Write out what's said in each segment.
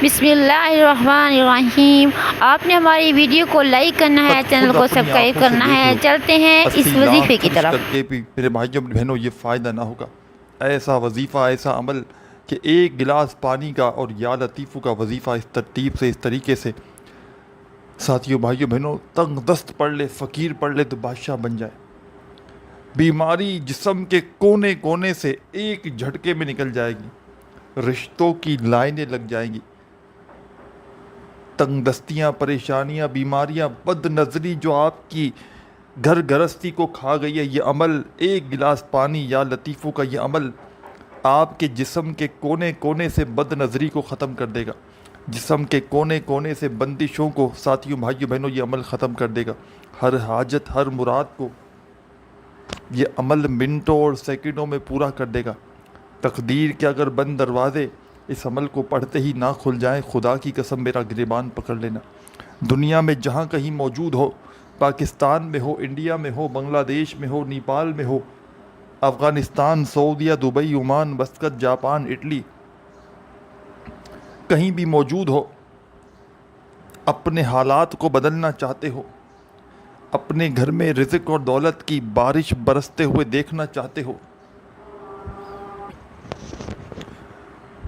بسم اللہ الرحمن الرحیم۔ آپ نے ہماری ویڈیو کو لائک کرنا ہے، چینل کو سبسکرائب کرنا ہے۔ چلتے ہیں اس وظیفے کی طرف۔ کر کے بھی میرے بھائیوں بہنوں یہ فائدہ نہ ہوگا۔ ایسا وظیفہ، ایسا عمل کہ ایک گلاس پانی کا اور یا لطیفوں کا وظیفہ اس ترتیب سے، اس طریقے سے ساتھیوں بھائیوں بہنوں، تنگ دست پڑھ لے، فقیر پڑھ لے تو بادشاہ بن جائے۔ بیماری جسم کے کونے کونے سے ایک جھٹکے میں نکل جائے گی، رشتوں کی لائنیں لگ جائیں گی۔ تنگ دستیاں، پریشانیاں، بیماریاں، بد نظری جو آپ کی گھر گرستی کو کھا گئی ہے، یہ عمل ایک گلاس پانی یا لطیفوں کا یہ عمل آپ کے جسم کے کونے کونے سے بد نظری کو ختم کر دے گا۔ جسم کے کونے کونے سے بندشوں کو ساتھیوں بھائیوں بہنوں یہ عمل ختم کر دے گا۔ ہر حاجت، ہر مراد کو یہ عمل منٹوں اور سیکنڈوں میں پورا کر دے گا۔ تقدیر کے اگر بند دروازے اس عمل کو پڑھتے ہی نہ کھل جائیں، خدا کی قسم میرا گریبان پکڑ لینا۔ دنیا میں جہاں کہیں موجود ہو، پاکستان میں ہو، انڈیا میں ہو، بنگلہ دیش میں ہو، نیپال میں ہو، افغانستان، سعودیہ، Dubai, Oman, Muscat, Japan, Italy, کہیں بھی موجود ہو، اپنے حالات کو بدلنا چاہتے ہو، اپنے گھر میں رزق اور دولت کی بارش برستے ہوئے دیکھنا چاہتے ہو،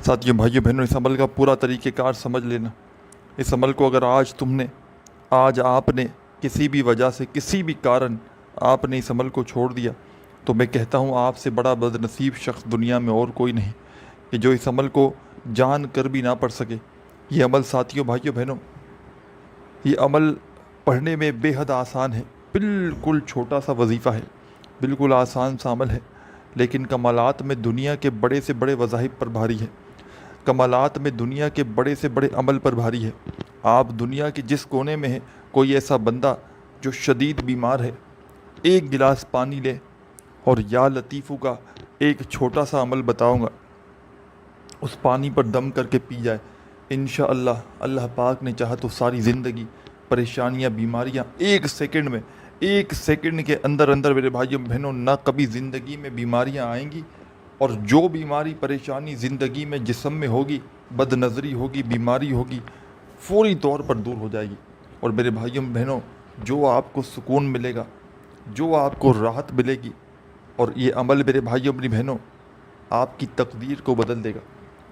ساتھیوں بھائیوں بہنوں اس عمل کا پورا طریقہ کار سمجھ لینا۔ اس عمل کو اگر آج آپ نے کسی بھی وجہ سے، کسی بھی کارن آپ نے اس عمل کو چھوڑ دیا، تو میں کہتا ہوں آپ سے بڑا بد نصیب شخص دنیا میں اور کوئی نہیں کہ جو اس عمل کو جان کر بھی نہ پڑھ سکے۔ یہ عمل ساتھیوں بھائیوں بہنوں، یہ عمل پڑھنے میں بے حد آسان ہے، بالکل چھوٹا سا وظیفہ ہے، بالکل آسان سا عمل ہے، لیکن کمالات میں دنیا کے بڑے سے بڑے وظائف پر بھاری ہے، کمالات میں دنیا کے بڑے سے بڑے عمل پر بھاری ہے۔ آپ دنیا کے جس کونے میں ہیں، کوئی ایسا بندہ جو شدید بیمار ہے، ایک گلاس پانی لے اور یا لطیفوں کا ایک چھوٹا سا عمل بتاؤں گا، اس پانی پر دم کر کے پی جائے، انشاءاللہ اللہ پاک نے چاہا تو ساری زندگی پریشانیاں، بیماریاں ایک سیکنڈ کے اندر میرے بھائیوں بہنوں نہ کبھی زندگی میں بیماریاں آئیں گی، اور جو بیماری پریشانی زندگی میں جسم میں ہوگی، بد نظری ہوگی، بیماری ہوگی، فوری طور پر دور ہو جائے گی۔ اور میرے بھائیوں بہنوں جو آپ کو سکون ملے گا، جو آپ کو راحت ملے گی، اور یہ عمل میرے بھائیوں بہنوں آپ کی تقدیر کو بدل دے گا،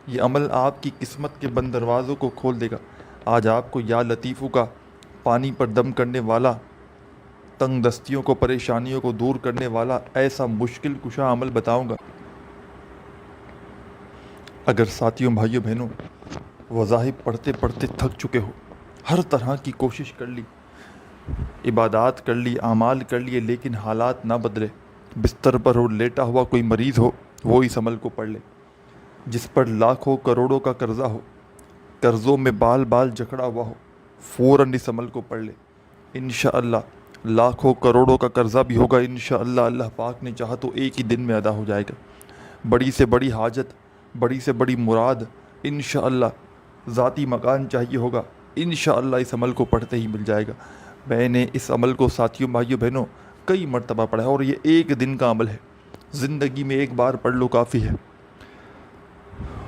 یہ عمل آپ کی قسمت کے بند دروازوں کو کھول دے گا۔ آج آپ کو یا لطیفوں کا پانی پر دم کرنے والا، تنگ دستیوں کو، پریشانیوں کو دور کرنے والا ایسا مشکل کشا عمل بتاؤں گا۔ اگر ساتھیوں بھائیوں بہنوں وظائف پڑھتے پڑھتے تھک چکے ہو، ہر طرح کی کوشش کر لی، عبادات کر لی، اعمال کر لیے، لیکن حالات نہ بدلے، بستر پر ہو، لیٹا ہوا کوئی مریض ہو، وہ اس عمل کو پڑھ لے۔ جس پر لاکھوں کروڑوں کا قرضہ ہو، قرضوں میں بال بال جکڑا ہوا ہو، فوراً اس عمل کو پڑھ لے، انشاءاللہ لاکھوں کروڑوں کا قرضہ بھی ہوگا، انشاءاللہ اللہ پاک نے چاہا تو ایک ہی دن میں ادا ہو جائے گا۔ بڑی سے بڑی حاجت، بڑی سے بڑی مراد، انشاءاللہ ذاتی مکان چاہیے ہوگا، انشاءاللہ اس عمل کو پڑھتے ہی مل جائے گا۔ میں نے اس عمل کو ساتھیوں بھائیوں بہنوں کئی مرتبہ پڑھا ہے، اور یہ ایک دن کا عمل ہے، زندگی میں ایک بار پڑھ لو کافی ہے،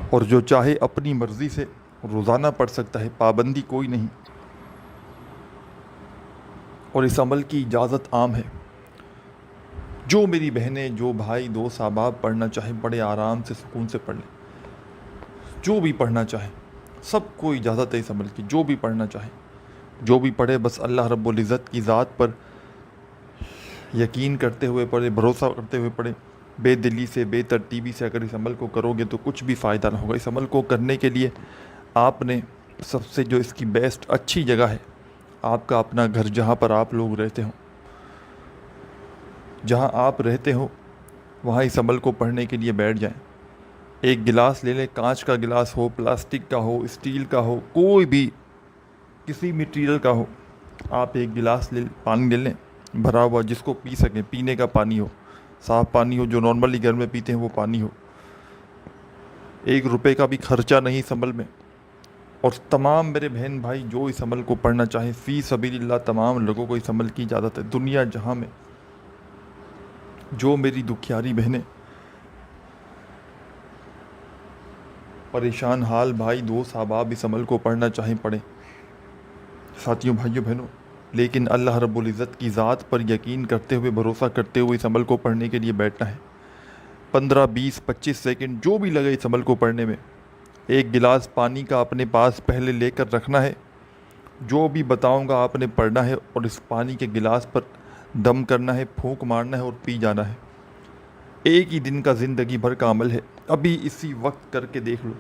اور جو چاہے اپنی مرضی سے روزانہ پڑھ سکتا ہے، پابندی کوئی نہیں، اور اس عمل کی اجازت عام ہے۔ جو میری بہنیں، جو بھائی، دوست، احباب پڑھنا چاہیں بڑے آرام سے، سکون سے پڑھ لیں، جو بھی پڑھنا چاہیں، سب کو اجازت ہے اس عمل کی، جو بھی پڑھنا چاہیں، جو بھی پڑھے، بس اللہ رب العزت کی ذات پر یقین کرتے ہوئے پڑھے، بھروسہ کرتے ہوئے پڑھے، بے دلی سے، بے ترتیبی سے اگر اس عمل کو کرو گے تو کچھ بھی فائدہ نہ ہوگا۔ اس عمل کو کرنے کے لیے آپ نے سب سے جو اس کی بیسٹ اچھی جگہ ہے، آپ کا اپنا گھر، جہاں پر آپ لوگ رہتے ہوں، جہاں آپ رہتے ہو وہاں اس عمل کو پڑھنے کے لیے بیٹھ جائیں۔ ایک گلاس لے لیں، کانچ کا گلاس ہو، پلاسٹک کا ہو، اسٹیل کا ہو، کوئی بھی کسی مٹیریل کا ہو، آپ ایک گلاس پانی لے لیں بھرا ہوا، جس کو پی سکیں، پینے کا پانی ہو، صاف پانی ہو، جو نارملی گھر میں پیتے ہیں وہ پانی ہو۔ 1 روپے کا بھی خرچہ نہیں اس عمل میں، اور تمام میرے بہن بھائی جو اس عمل کو پڑھنا چاہیں، فی سبیل اللہ تمام لوگوں کو اس عمل کی اجازت ہے، دنیا جہاں میں جو میری دکھیاری بہنیں پریشان حال بھائی دوست احباب اس عمل کو پڑھنا چاہیں پڑھیں ساتھیوں بھائیوں بہنوں، لیکن اللہ رب العزت کی ذات پر یقین کرتے ہوئے بھروسہ کرتے ہوئے اس عمل کو پڑھنے کے لیے بیٹھنا ہے۔ 15 20 25 سیکنڈ جو بھی لگے اس عمل کو پڑھنے میں، ایک گلاس پانی کا اپنے پاس پہلے لے کر رکھنا ہے، جو بھی بتاؤں گا آپ نے پڑھنا ہے اور اس پانی کے گلاس پر دم کرنا ہے، پھونک مارنا ہے اور پی جانا ہے۔ ایک ہی دن کا زندگی بھر کا عمل ہے، ابھی اسی وقت کر کے دیکھ لو،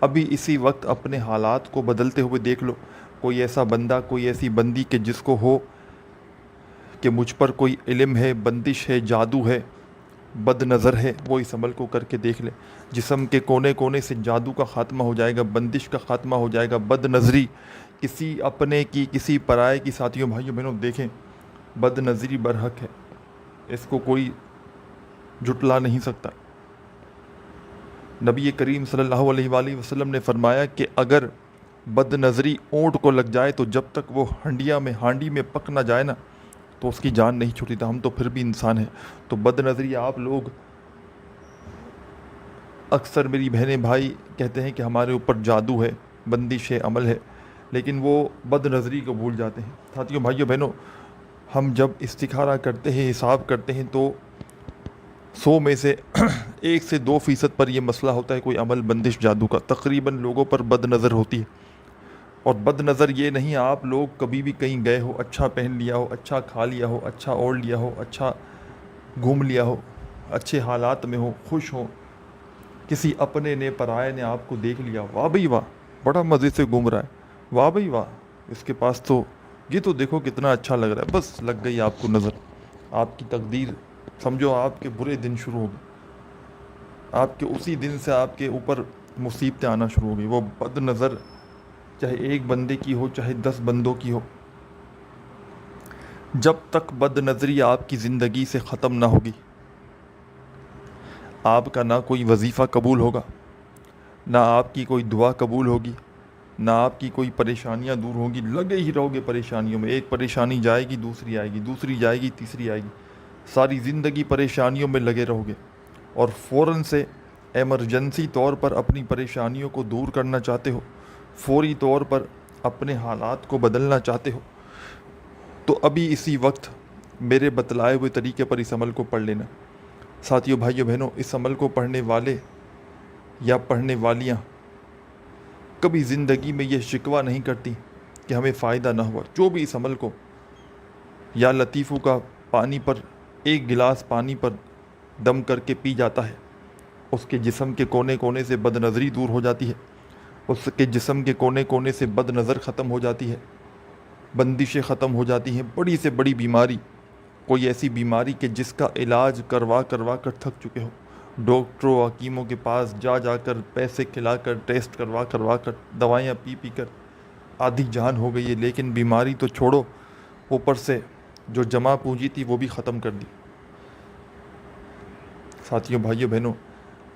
ابھی اسی وقت اپنے حالات کو بدلتے ہوئے دیکھ لو۔ کوئی ایسا بندہ، کوئی ایسی بندی کہ جس کو ہو کہ مجھ پر کوئی علم ہے، بندش ہے، جادو ہے، بد نظر ہے، وہ اس عمل کو کر کے دیکھ لے۔ جسم کے کونے کونے سے جادو کا خاتمہ ہو جائے گا، بندش کا خاتمہ ہو جائے گا، بد نظری کسی اپنے کی کسی پرائے کی، ساتھیوں بھائیوں بہنوں دیکھیں بد نظری برحق ہے، اس کو کوئی جھٹلا نہیں سکتا۔ نبی کریم صلی اللہ علیہ وآلہ وسلم نے فرمایا کہ اگر بد نظری اونٹ کو لگ جائے تو جب تک وہ ہانڈی میں پک نہ جائے نا تو اس کی جان نہیں چھوٹی تھا۔ ہم تو پھر بھی انسان ہیں، تو بد نظری آپ لوگ اکثر میری بہنیں بھائی کہتے ہیں کہ ہمارے اوپر جادو ہے، بندش ہے، عمل ہے، لیکن وہ بد نظری کو بھول جاتے ہیں۔ ساتھیوں بھائیوں بہنوں، ہم جب استخارہ کرتے ہیں، حساب کرتے ہیں، تو 100 میں سے 1 سے 2% پر یہ مسئلہ ہوتا ہے کوئی عمل بندش جادو کا۔ تقریباً لوگوں پر بد نظر ہوتی ہے، اور بد نظر یہ نہیں آپ لوگ کبھی بھی کہیں گئے ہو، اچھا پہن لیا ہو، اچھا کھا لیا ہو، اچھا اوڑھ لیا ہو، اچھا گھوم لیا ہو، اچھے حالات میں ہو، خوش ہو، کسی اپنے نے پرائے نے آپ کو دیکھ لیا، واہ بھئی واہ بڑا مزے سے گھوم رہا ہے، واہ بھئی واہ اس کے پاس تو یہ تو دیکھو کتنا اچھا لگ رہا ہے، بس لگ گئی آپ کو نظر، آپ کی تقدیر سمجھو آپ کے برے دن شروع ہو گئے، آپ کے اسی دن سے آپ کے اوپر مصیبتیں آنا شروع ہو گئی۔ وہ بد نظر چاہے ایک بندے کی ہو، چاہے 10 بندوں کی ہو، جب تک بد نظری آپ کی زندگی سے ختم نہ ہوگی، آپ کا نہ کوئی وظیفہ قبول ہوگا، نہ آپ کی کوئی دعا قبول ہوگی، نہ آپ کی کوئی پریشانیاں دور ہوں گی۔ لگے ہی رہو گے پریشانیوں میں، ایک پریشانی جائے گی دوسری آئے گی، دوسری جائے گی تیسری آئے گی، ساری زندگی پریشانیوں میں لگے رہو گے، اور فوراً سے ایمرجنسی طور پر اپنی پریشانیوں کو دور کرنا چاہتے ہو، فوری طور پر اپنے حالات کو بدلنا چاہتے ہو، تو ابھی اسی وقت میرے بتلائے ہوئے طریقے پر اس عمل کو پڑھ لینا۔ ساتھیوں بھائیوں بہنوں، اس عمل کو پڑھنے والے یا پڑھنے والیاں کبھی زندگی میں یہ شکوہ نہیں کرتی کہ ہمیں فائدہ نہ ہوا۔ جو بھی اس عمل کو یا لطیفوں کا پانی پر، ایک گلاس پانی پر دم کر کے پی جاتا ہے، اس کے جسم کے کونے کونے سے بد نظری دور ہو جاتی ہے، اس کے جسم کے کونے کونے سے بد نظر ختم ہو جاتی ہے، بندشیں ختم ہو جاتی ہیں۔ بڑی سے بڑی بیماری، کوئی ایسی بیماری کہ جس کا علاج کروا کر تھک چکے ہو، ڈاکٹروں حکیموں کے پاس جا کر پیسے کھلا کر ٹیسٹ کروا کر دوائیاں پی کر آدھی جان ہو گئی ہے، لیکن بیماری تو چھوڑو، اوپر سے جو جمع پونجی تھی وہ بھی ختم کر دی۔ ساتھیوں بھائیوں بہنوں،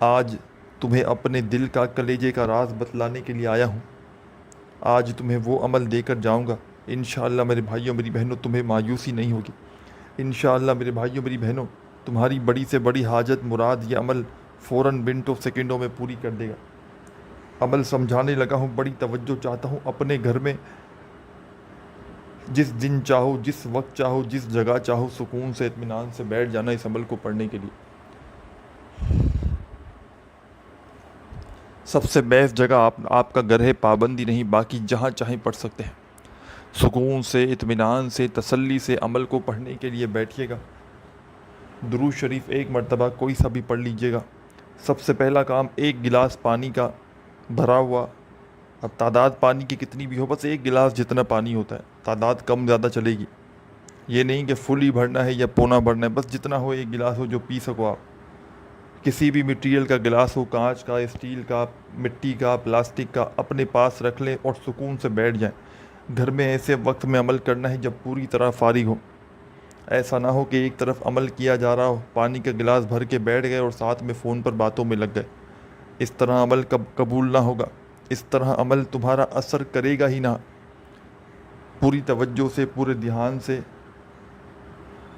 آج تمہیں اپنے دل کا کلیجے کا راز بتلانے کے لیے آیا ہوں۔ آج تمہیں وہ عمل دے کر جاؤں گا، انشاءاللہ میرے بھائیوں میری بہنوں تمہیں مایوسی نہیں ہوگی، انشاءاللہ میرے بھائیوں میری بہنوں تمہاری بڑی سے بڑی حاجت مراد یہ عمل فوراً منٹوں سیکنڈوں میں پوری کر دے گا۔ عمل سمجھانے لگا ہوں، بڑی توجہ چاہتا ہوں، اپنے گھر میں جس دن چاہو، جس وقت چاہو، جس جگہ چاہو، سکون سے اطمینان سے بیٹھ جانا اس عمل کو پڑھنے کے لیے۔ سب سے بیسٹ جگہ آپ کا گھر ہے، پابندی نہیں، باقی جہاں چاہیں پڑھ سکتے ہیں۔ سکون سے، اطمینان سے، تسلی سے عمل کو پڑھنے کے لیے بیٹھیے گا۔ درود شریف ایک مرتبہ کوئی سا بھی پڑھ لیجئے گا۔ سب سے پہلا کام، ایک گلاس پانی کا بھرا ہوا، اب تعداد پانی کی کتنی بھی ہو، بس ایک گلاس جتنا پانی ہوتا ہے، تعداد کم زیادہ چلے گی، یہ نہیں کہ فل ہی بھرنا ہے یا پونا بھرنا ہے، بس جتنا ہو ایک گلاس ہو جو پی سکو آپ۔ کسی بھی مٹیریل کا گلاس ہو، کانچ کا، اسٹیل کا، مٹی کا، پلاسٹک کا، اپنے پاس رکھ لیں اور سکون سے بیٹھ جائیں۔ گھر میں ایسے وقت میں عمل کرنا ہے جب پوری طرح فارغ ہو، ایسا نہ ہو کہ ایک طرف عمل کیا جا رہا ہو، پانی کا گلاس بھر کے بیٹھ گئے اور ساتھ میں فون پر باتوں میں لگ گئے۔ اس طرح عمل قبول نہ ہوگا، اس طرح عمل تمہارا اثر کرے گا ہی نہ۔ پوری توجہ سے، پورے دھیان سے،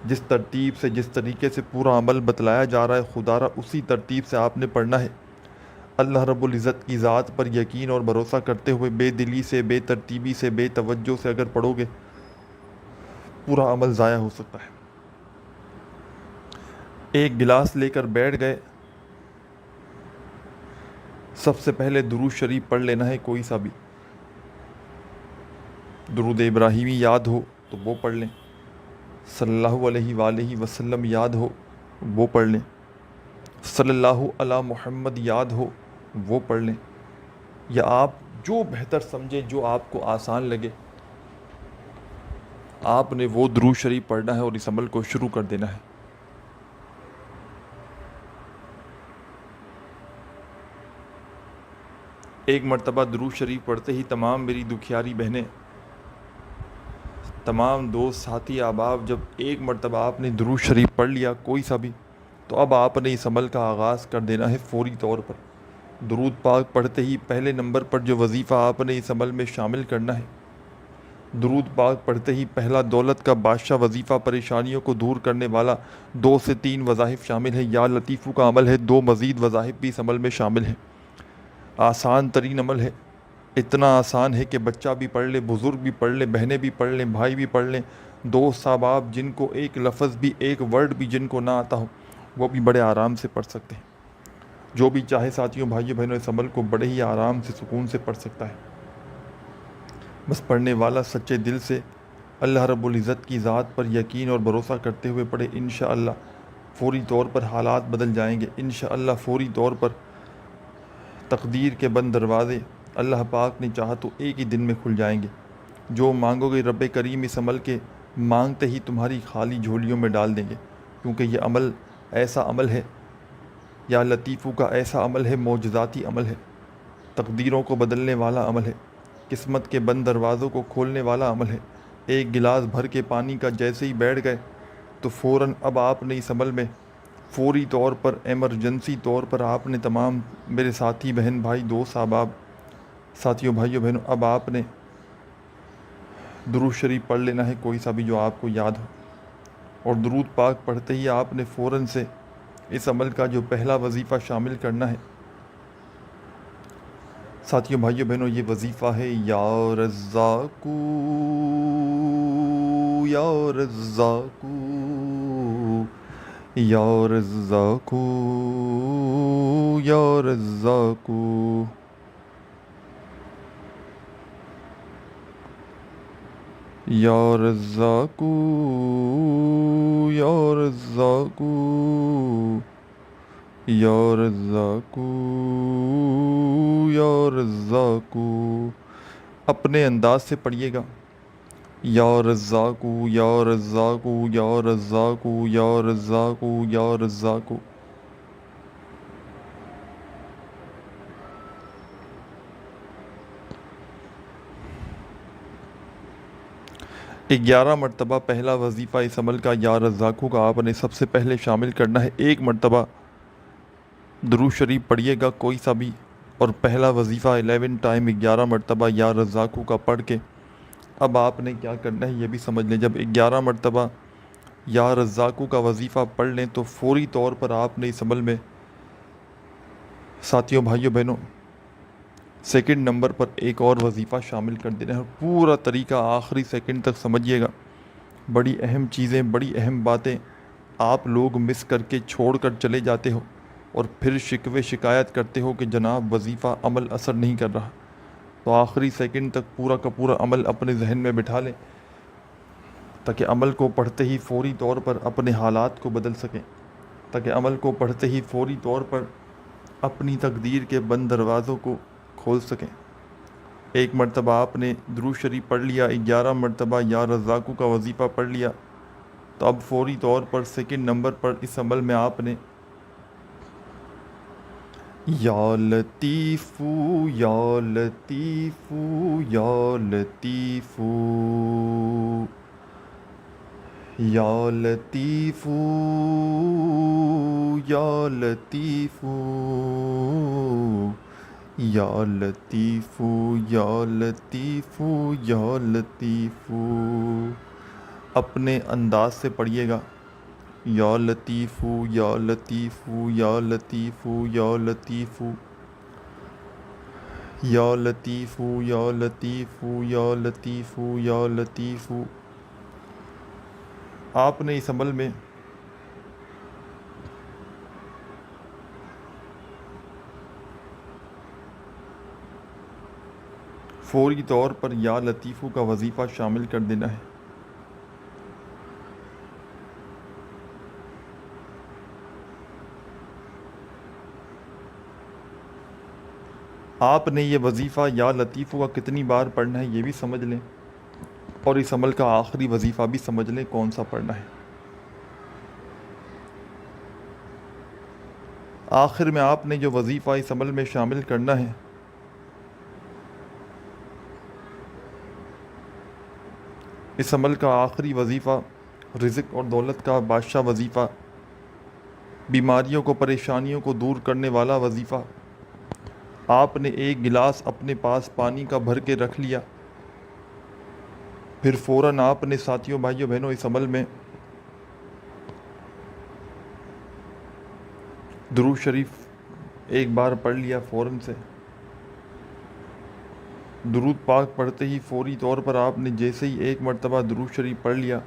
جس ترتیب سے، جس طریقے سے پورا عمل بتلایا جا رہا ہے، خدا را اسی ترتیب سے آپ نے پڑھنا ہے۔ اللہ رب العزت کی ذات پر یقین اور بھروسہ کرتے ہوئے بے دلی سے، بے ترتیبی سے، بے توجہ سے اگر پڑھو گے پورا عمل ضائع ہو سکتا ہے۔ ایک گلاس لے کر بیٹھ گئے، سب سے پہلے درود شریف پڑھ لینا ہے، کوئی سا بھی درود ابراہیمی یاد ہو تو وہ پڑھ لیں، صلی اللہ علیہ وآلہ وسلم یاد ہو وہ پڑھ لیں، صلی اللہ علی محمد یاد ہو وہ پڑھ لیں، یا آپ جو بہتر سمجھے، جو آپ کو آسان لگے، آپ نے وہ درود شریف پڑھنا ہے اور اس عمل کو شروع کر دینا ہے۔ ایک مرتبہ درود شریف پڑھتے ہی تمام میری دکھیاری بہنیں، تمام دوست، ساتھی، احباب، جب ایک مرتبہ آپ نے درود شریف پڑھ لیا کوئی سا بھی، تو اب آپ نے اس عمل کا آغاز کر دینا ہے فوری طور پر۔ درود پاک پڑھتے ہی پہلے نمبر پر جو وظیفہ آپ نے اس عمل میں شامل کرنا ہے، درود پاک پڑھتے ہی پہلا دولت کا بادشاہ وظیفہ، پریشانیوں کو دور کرنے والا 2 سے 3 وظائف شامل ہیں، یا لطیفو کا عمل ہے، 2 مزید وظائف بھی اس عمل میں شامل ہیں۔ آسان ترین عمل ہے، اتنا آسان ہے کہ بچہ بھی پڑھ لے، بزرگ بھی پڑھ لے، بہنیں بھی پڑھ لیں، بھائی بھی پڑھ لیں، دوست احباب جن کو ایک لفظ بھی، ایک ورڈ بھی جن کو نہ آتا ہو وہ بھی بڑے آرام سے پڑھ سکتے ہیں۔ جو بھی چاہے ساتھیوں، بھائیوں، بہنوں، اس عمل کو بڑے ہی آرام سے، سکون سے پڑھ سکتا ہے۔ بس پڑھنے والا سچے دل سے اللہ رب العزت کی ذات پر یقین اور بھروسہ کرتے ہوئے پڑھے، انشاءاللہ فوری طور پر حالات بدل جائیں گے، انشاءاللہ فوری طور پر تقدیر کے بند دروازے اللہ پاک نے چاہا تو ایک ہی دن میں کھل جائیں گے۔ جو مانگو گے رب کریم اس عمل کے مانگتے ہی تمہاری خالی جھولیوں میں ڈال دیں گے، کیونکہ یہ عمل ایسا عمل ہے، یا لطیفو کا ایسا عمل ہے، معجزاتی عمل ہے، تقدیروں کو بدلنے والا عمل ہے، قسمت کے بند دروازوں کو کھولنے والا عمل ہے۔ ایک گلاس بھر کے پانی کا جیسے ہی بیٹھ گئے تو فوراً اب آپ نے اس عمل میں فوری طور پر، ایمرجنسی طور پر آپ نے، تمام میرے ساتھی، بہن، بھائی، دوست احباب، ساتھیوں، بھائیوں، بہنوں، اب آپ نے درود شریف پڑھ لینا ہے، کوئی سا بھی جو آپ کو یاد ہو، اور درود پاک پڑھتے ہی آپ نے فوراً سے اس عمل کا جو پہلا وظیفہ شامل کرنا ہے۔ ساتھیوں، بھائیوں، بہنوں، یہ وظیفہ ہے یا رزاقو یا رزاقو یا رزاقو یا رزاقو یا رزاقو یا رزاقو یا رزاقو یا رزاقو۔ اپنے انداز سے پڑھیے گا، یا رزاقو یا رزاقو یا رزاقو یا رزاقو یا رزاقو۔ ایک 11 مرتبہ پہلا وظیفہ اس عمل کا یا رزاقو کا آپ نے سب سے پہلے شامل کرنا ہے۔ ایک مرتبہ درود شریف پڑھیے گا کوئی سا بھی، اور پہلا وظیفہ 11 ٹائم 11 مرتبہ یا رزاقو کا پڑھ کے اب آپ نے کیا کرنا ہے یہ بھی سمجھ لیں۔ جب 11 مرتبہ یا رزاقو کا وظیفہ پڑھ لیں تو فوری طور پر آپ نے اس عمل میں، ساتھیوں، بھائیوں، بہنوں، سیکنڈ نمبر پر ایک اور وظیفہ شامل کر دینا ہے۔ پورا طریقہ آخری سیکنڈ تک سمجھیے گا، بڑی اہم چیزیں، بڑی اہم باتیں آپ لوگ مس کر کے چھوڑ کر چلے جاتے ہو، اور پھر شکوے شکایت کرتے ہو کہ جناب وظیفہ عمل اثر نہیں کر رہا۔ تو آخری سیکنڈ تک پورا کا پورا عمل اپنے ذہن میں بٹھا لیں، تاکہ عمل کو پڑھتے ہی فوری طور پر اپنے حالات کو بدل سکیں، تاکہ عمل کو پڑھتے ہی فوری طور پر اپنی تقدیر کے بند دروازوں کو کھول سکیں۔ ایک مرتبہ آپ نے درود شریف پڑھ لیا، 11 مرتبہ یا رزاقو کا وظیفہ پڑھ لیا، تو اب فوری طور پر سیکنڈ نمبر پر اس عمل میں آپ نے یا لطیفو یا لطیفو یا لطیفو یا لطیفو یا لطیفو یا لطیفو یا لطیفو یا لطیفو۔ اپنے انداز سے پڑھیے گا، یا لطیفو یا لطیفو یا لطیفو یا لطیفو۔ یا لطیف یا لطیف یا لطیف یا لطیف۔ آپ نے اس عمل میں فوری طور پر یا لطیف کا وظیفہ شامل کر دینا ہے۔ آپ نے یہ وظیفہ یا لطیف کا کتنی بار پڑھنا ہے یہ بھی سمجھ لیں، اور اس عمل کا آخری وظیفہ بھی سمجھ لیں کون سا پڑھنا ہے۔ آخر میں آپ نے جو وظیفہ اس عمل میں شامل کرنا ہے، اس عمل کا آخری وظیفہ رزق اور دولت کا بادشاہ وظیفہ، بیماریوں کو پریشانیوں کو دور کرنے والا وظیفہ۔ آپ نے ایک گلاس اپنے پاس پانی کا بھر کے رکھ لیا، پھر فوراً آپ نے ساتھیوں بھائیوں بہنوں اس عمل میں درود شریف ایک بار پڑھ لیا فوراً سے۔ درود پاک پڑھتے ہی فوری طور پر آپ نے جیسے ہی ایک مرتبہ درود شریف پڑھ لیا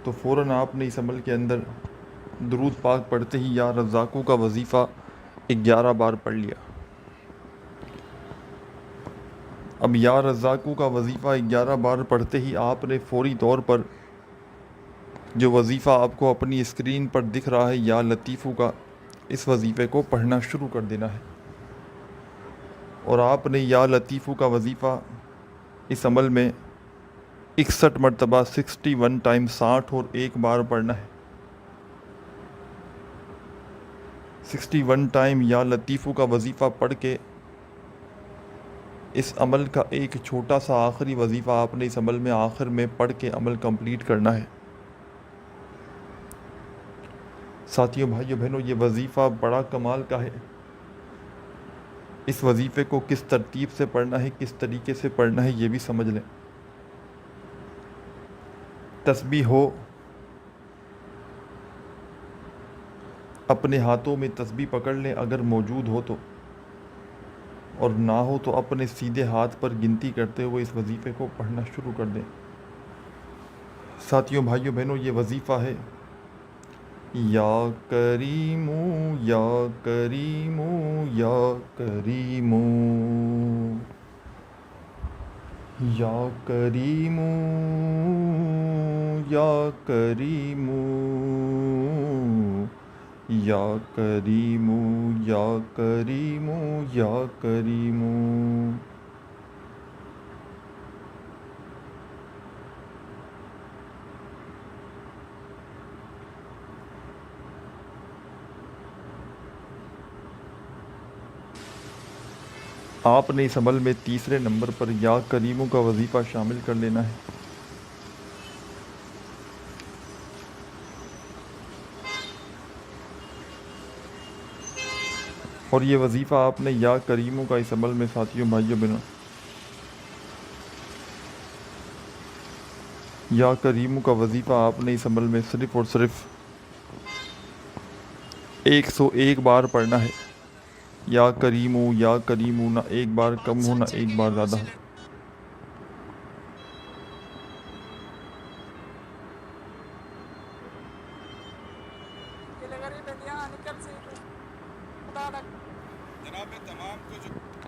تو فوراً آپ نے اس عمل کے اندر درود پاک پڑھتے ہی یا رزاقوں کا وظیفہ 11 بار پڑھ لیا۔ اب یا رزاقوں کا وظیفہ 11 بار پڑھتے ہی آپ نے فوری طور پر جو وظیفہ آپ کو اپنی اسکرین پر دکھ رہا ہے یا لطیفو کا، اس وظیفے کو پڑھنا شروع کر دینا ہے۔ اور آپ نے یا لطیفو کا وظیفہ اس عمل میں 61 مرتبہ 61 ٹائم 60 اور 1 بار پڑھنا ہے۔ 61 ٹائم یا لطیفو کا وظیفہ پڑھ کے اس عمل کا ایک چھوٹا سا آخری وظیفہ آپ نے اس عمل میں آخر میں پڑھ کے عمل کمپلیٹ کرنا ہے۔ ساتھیوں بھائیوں بہنوں، یہ وظیفہ بڑا کمال کا ہے۔ اس وظیفے کو کس ترتیب سے پڑھنا ہے، کس طریقے سے پڑھنا ہے یہ بھی سمجھ لیں۔ تسبیح ہو، اپنے ہاتھوں میں تسبیح پکڑ لیں اگر موجود ہو تو، اور نہ ہو تو اپنے سیدھے ہاتھ پر گنتی کرتے ہوئے اس وظیفے کو پڑھنا شروع کر دیں۔ ساتھیوں بھائیوں بہنوں، یہ وظیفہ ہے یا کریم یا کریم یا کریم یا کریم یا کریم یا کریم یا کریم یا کریم۔ آپ نے اس عمل میں تیسرے نمبر پر یا کریموں کا وظیفہ شامل کر لینا ہے۔ اور یہ وظیفہ آپ نے یا کریموں کا اس عمل میں ساتھیوں بھائیوں بہنوں یا کریموں کا وظیفہ آپ نے اس عمل میں صرف اور صرف 101 بار پڑھنا ہے۔ یا کریمو یا کریمو، نہ ایک بار کم ہو نہ ایک بار زیادہ ہو۔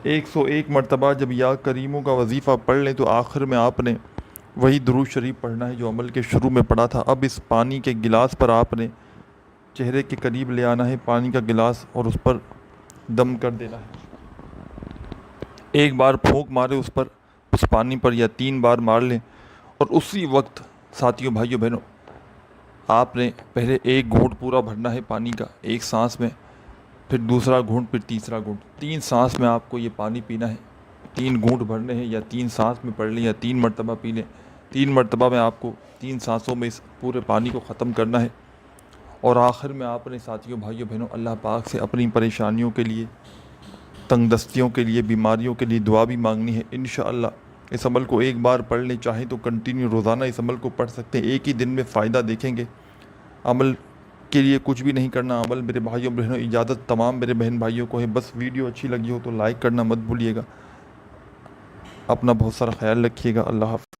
ایک 101 مرتبہ جب یا کریموں کا وظیفہ پڑھ لیں تو آخر میں آپ نے وہی درود شریف پڑھنا ہے جو عمل کے شروع میں پڑھا تھا۔ اب اس پانی کے گلاس پر آپ نے چہرے کے قریب لے آنا ہے پانی کا گلاس، اور اس پر دم کر دینا ہے۔ ایک بار پھونک مارے اس پر، اس پانی پر، یا 3 بار مار لیں، اور اسی وقت ساتھیوں بھائیوں بہنوں آپ نے پہلے ایک گھونٹ پورا بھرنا ہے پانی کا ایک سانس میں، پھر دوسرا گھونٹ، پھر تیسرا گھونٹ۔ 3 سانس میں آپ کو یہ پانی پینا ہے۔ 3 گھونٹ بھرنے ہیں، یا 3 سانس میں پڑھ لیں یا 3 مرتبہ پی لیں۔ 3 مرتبہ میں آپ کو 3 سانسوں میں اس پورے پانی کو ختم کرنا ہے۔ اور آخر میں آپ نے ساتھیوں بھائیوں بہنوں اللہ پاک سے اپنی پریشانیوں کے لیے، تنگ دستیوں کے لیے، بیماریوں کے لیے دعا بھی مانگنی ہے۔ انشاءاللہ اس عمل کو ایک بار پڑھ لیں، چاہیں تو کنٹینیو روزانہ اس عمل کو پڑھ سکتے ہیں۔ ایک ہی دن میں فائدہ دیکھیں گے، عمل کے لیے کچھ بھی نہیں کرنا عمل میرے بھائیوں بہنوں، اجازت تمام میرے بہن بھائیوں کو ہے، بس ویڈیو اچھی لگی ہو تو لائک کرنا مت بھولیے گا، اپنا بہت سارا خیال رکھیے گا، اللہ حافظ۔